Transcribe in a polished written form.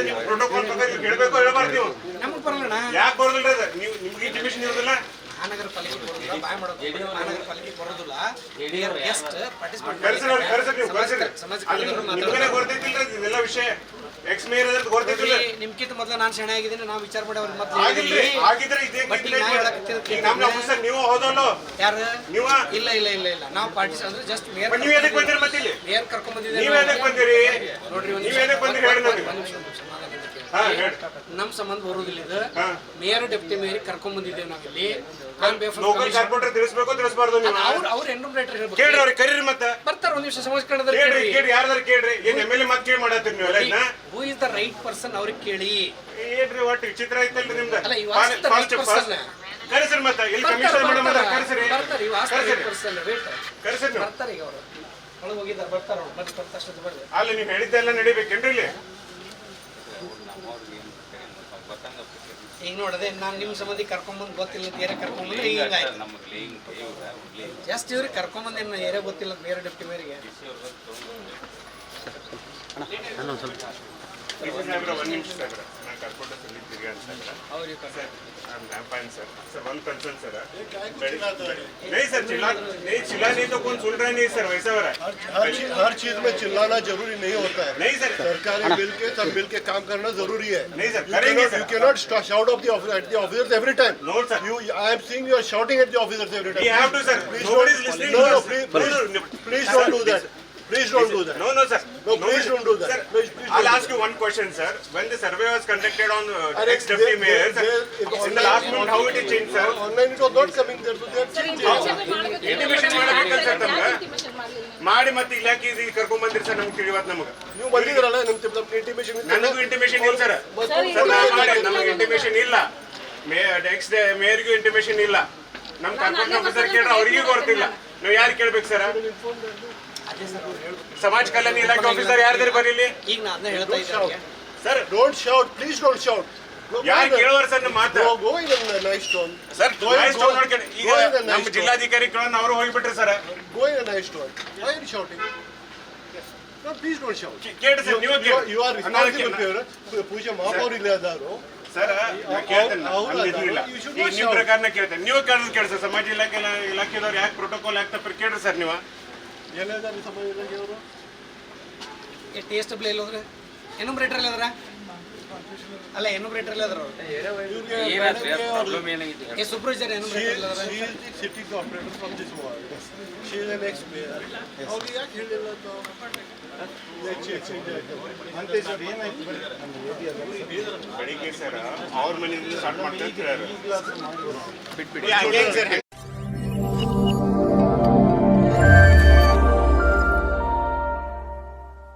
ನೀವು ಪ್ರೋಟೋಕಾಲ್ ಪ್ರಕಾರ ಕೇಳಬೇಕು ಹೇಳಬಾರ್ದು ನೀವು ನಮಗೆ ಬರಲ್ಲ ಯಾಕೆ ಬರೋದಿಲ್ಲ ಅದು ನೀವು ನಿಮ್ಗೆ ಇಂಟಿಮೇಷನ್ ಇರೋದಿಲ್ಲ ಮಹಾನಗರ ಪಾಲಿಕೆ ಬರೋದಿಲ್ಲ ಬಾಯ್ ಮಾಡೋದು ಮಹಾನಗರ ಪಾಲಿಕೆ ಬರೋದಿಲ್ಲ ಗೆಸ್ಟ್ ಪಾರ್ಟಿಸಿಪೇಟ್ ಕರೆಸಿ ನೀವು ನಿಮ್ಗೆ ಗೊತ್ತೈತಿಲ್ಲ ಇದೆಲ್ಲ ವಿಷಯ ಎಕ್ಸ್ ಮೇಯರ್ ಅದ್ರ ಗೊತ್ತೈತಿಲ್ಲ ನಿಮ್ಗಿಂತ ಮೊದಲು ನಾನು ಶೆಣೆ ಆಗಿದ್ದೀನಿ ನಾವು ವಿಚಾರ ಮಾಡಿ ಅವ್ರಿಗೆ ಮೊದಲು ಆಗಿದ್ರೆ ಇದೇ ನಮ್ಮ ಆಫೀಸರ್ ನೀವು ಹೌದಲ್ಲ ಯಾರು ನೀವು ಇಲ್ಲ ಇಲ್ಲ ಇಲ್ಲ ಇಲ್ಲ ನಾವು ಪಾರ್ಟಿಸ್ ಅಂದ್ರೆ ಜಸ್ಟ್ ಮೇಯರ್ ನೀವು ಏನಕ್ಕೆ ಬಂದಿರಿ ಮತ್ತೆ ಇಲ್ಲಿ ಮೇಯರ್ ಕರ್ಕೊಂಡ್ ಬಂದಿದ್ದೀವಿ ನೀವು ಏನಕ್ಕೆ ಬಂದಿರಿ ನೋಡ್ರಿ ನೀವು ಏನಕ್ಕೆ ಬಂದಿರಿ ಹೇಳಿ ನಮಗೆ ನಮ್ ಸಂಬಂಧ ಬರುವುದಿಲ್ಲ ಇದು ಮೇಯರ್ ಡೆಪ್ಟಿ ಮೇಯರ್ ಕರ್ಕೊಂಡ್ ಬಂದಿದ್ದೇವೆ ನಾವಿಲ್ಲಿ ಲೋಕಲ್ ಕಾರ್ಪೊರೇಟರ್ ತಿಳಿಸಬೇಕು ತಿಳಿಸಬಾರ್ದು ನೀವು ಅವ್ರ ಎನ್ಯೂಮರೇಟರ್ ಹೇಳ್ಬೇಕು ಕೇಳ್ರಿ ಅವ್ರಿಗೆ ಕರೀರಿ ಮತ್ತೆ ಬರ್ತಾರ ಒಂದ್ ನಿಮಿಷ ಸಮಾಜ ಕನ್ನಡದಲ್ಲಿ ಕೇಳ್ರಿ ಕೇಳಿ ಯಾರ್ದಾರು ಕೇಳ್ರಿ ಏನ್ ಎಮ್ ಎಲ್ ಎ ಮತ್ತೆ ಕೇಳಿ ಮಾಡತ್ತೀರಿ ನೀವು ಎಲ್ಲ who is the right person ಅವ್ರಿಗೆ ಕೇಳಿ ಏನ್ರಿ ಒಟ್ಟು ವಿಚಿತ್ರ ಐತಲ್ರಿ ನಿಮ್ದು ಅಲ್ಲ give us the right person ಕರೆಸ್ರಿ ಮತ್ತೆ ಇಲ್ಲಿ ಕಮಿಷನರ್ ಮೇಡಮ್ ಅದ ಕರೆಸ್ರಿ ಬರ್ತಾರೆ give us the right person wait ಕರೆಸ್ರಿ ನೀವು ಬರ್ತಾರೆ ಈಗ ಅವರು ಒಳಗೆ ಹೋಗಿದ್ದಾರೆ ಬರ್ತಾರ ಅವ್ರು ಮತ್ತೆ ಅಷ್ಟೊತ್ತು ಬರ್ರಿ ಅಲ್ಲ ನೀವು ಹೇಳಿದ್ದೆಲ್ಲ ನಡಿಬೇಕೇನ್ರಿ ಇಲ್ಲಿ ಈಗ ನೋಡದೆ ನಾನು ನಿಮ್ಮ ಸಂಬಂಧಿ ಕರ್ಕೊಂಬಂದು ಗೊತ್ತಿಲ್ಲ ಏರಿಯಾ ಕರ್ಕೊಂಬಂದ್ರೆ ಹಿಂಗಾಯ್ತು ಜಸ್ಟ್ ಇವ್ರಿಗೆ ಕರ್ಕೊಂಬಂದು ಏನು ಏರಿಯಾ ಗೊತ್ತಿಲ್ಲ ಬೇರೆ ಡೆಪ್ಟಿ ಮೇರಿಗೆ ಒಂದು ನಿಮಿಷ ಸಾಹೇಬ್ರ ನಾನು ಕಾರ್ಪೊರೇಟರ್ ಸಂದೀಪ್ ತಿರ್ಗಿ ಅಂತ ಅವ್ರಿಗೆ sir sir one concern sir नहीं सर चिल्ला नहीं तो कौन सुन रहा नहीं सर वैसा हो रहा है हर चीज में चिल्लाना जरूरी नहीं होता है नहीं सर सरकारी मिलके सब मिलके काम करना जरूरी है नहीं सर करेंगे sir you cannot shout at the officers every time no sir I am seeing you are shouting at the officers every time you have to sir nobody is listening no please don't do that Please don't do that. No, sir. No, please don't do that. Sir, please I'll ask you one question, sir. When the survey was conducted on ex-deputy mayor, in the last month, how it is changed, sir? Online it was not coming there, so they have changed it. Intimation ಮಾಡಬೇಕಲ್ಲ sir ತಮಗೆ ಮಾಡಿ ಮತ್ತೆ ಇಲಾಖೆ ಇದು ಕರ್ಕೊಂಡ್ ಬಂದಿರಿ sir ನಮ್ಗೆ ತಿಳಿವತ್ತು ನಮಗೆ ನೀವು ಬಂದಿದ್ರಲ್ಲ ನಿಮ್ಮ ಇಂಟಿಮೇಷನ್ ನನಗೂ ಇಂಟಿಮೇಷನ್ ಇಲ್ಲ ಸರ್ ಸರ್ ನಮಗೆ ಇಂಟಿಮೇಷನ್ ಇಲ್ಲ ಎಕ್ಸ್ ಮೇಯರ್ಗೂ ಇಂಟಿಮೇಷನ್ ಇಲ್ಲ ನಮ್ಮ ಕಾರ್ಪೊರೇಷನ್ ಆಫೀಸರ್ ಕೇಳ್ರೆ ಅವರಿಗೂ ಗೊತ್ತಿಲ್ಲ ನಾವು ಯಾರು ಕೇಳ್ಬೇಕು ಸರ್ ಸಮಾಜ ಕಲ್ಯಾಣ ಇಲಾಖೆ ಆಫೀಸರ್ ಯಾರ್ದಾರು ಬರೀಲಿ ಈಗ ನಾನು ಅದನ್ನ ಹೇಳ್ತಾ ಇದ್ದೀನಿ sir don't shout please don't shout ಯಾರು ಕೇಳುವರ್ ಸರ್ ನಮ್ಮ ಮಾತು go in nice tone sir nice tone ನೋಡ್ಕೊಂಡು ಈಗ ನಮ್ಮ ಜಿಲ್ಲಾಧಿಕಾರಿ ಕೇಳೋಣ ಅವರು ಹೋಗಿಬಿಟ್ರೆ sir go in nice tone why are you shouting no please don't shout ಕೇಳಿ ಸರ್ ನೀವು ಯು ಆರ್ ರೆಸ್ಪಾನ್ಸಿಬಲ್ ಪೂಜಾ ಮಹಾಪೌರ್ ಇಲ್ಲ ಅದಾರು ಸರ್ ನಿಮ್ಮ ಪ್ರಕಾರನ ಕೇಳ್ತೇನೆ ನೀವು ಕೇಳಿದ್ರೆ ಕೇಳಿ ಸರ್ ಸಮಾಜ ಇಲಾಖೆದವ್ರು ಯಾಕೆ ಪ್ರೋಟೋಕಾಲ್ ಯಾಕೆ ತಪ್ಪು ಕೇಳ್ರಿ ಸರ್ ನೀವು ಎಲ್ಲದಾರು ಸಮಾಜ ಇಲಾಖೆಯವರು ಟೇಸ್ಟ್ ಡಬ್ಲ್ಯೂ ಎಲ್ಲ ಹೋದ್ರೆ ಎನ್ಯೂಮರೇಟರ್ ಎಲ್ಲ ಅದ್ರ ಅಲ್ಲ ಎನ್ಯೂಮರೇಟರ್ ಎಲ್ಲ ಅದ್ರ ಸೂಪರ್ವೈಸರ್ ಎನ್ಯೂಮರೇಟರ್ ಎಲ್ಲ ಅದ್ರ she is the city operator from this ward. She is an ex-mayor. ಅವ್ರು ಯಾಕೆ ಹೇಳಿಲ್ಲ ಬೆಳಿಗ್ಗೆ ಸರ್ ಅವ್ರ ಮನೆಯಿಂದ ಸ್ಟಾರ್ಟ್ ಮಾಡ್ತಾ ಇರ್ತಾರೆ ಬಿಟ್ಬಿಡಿ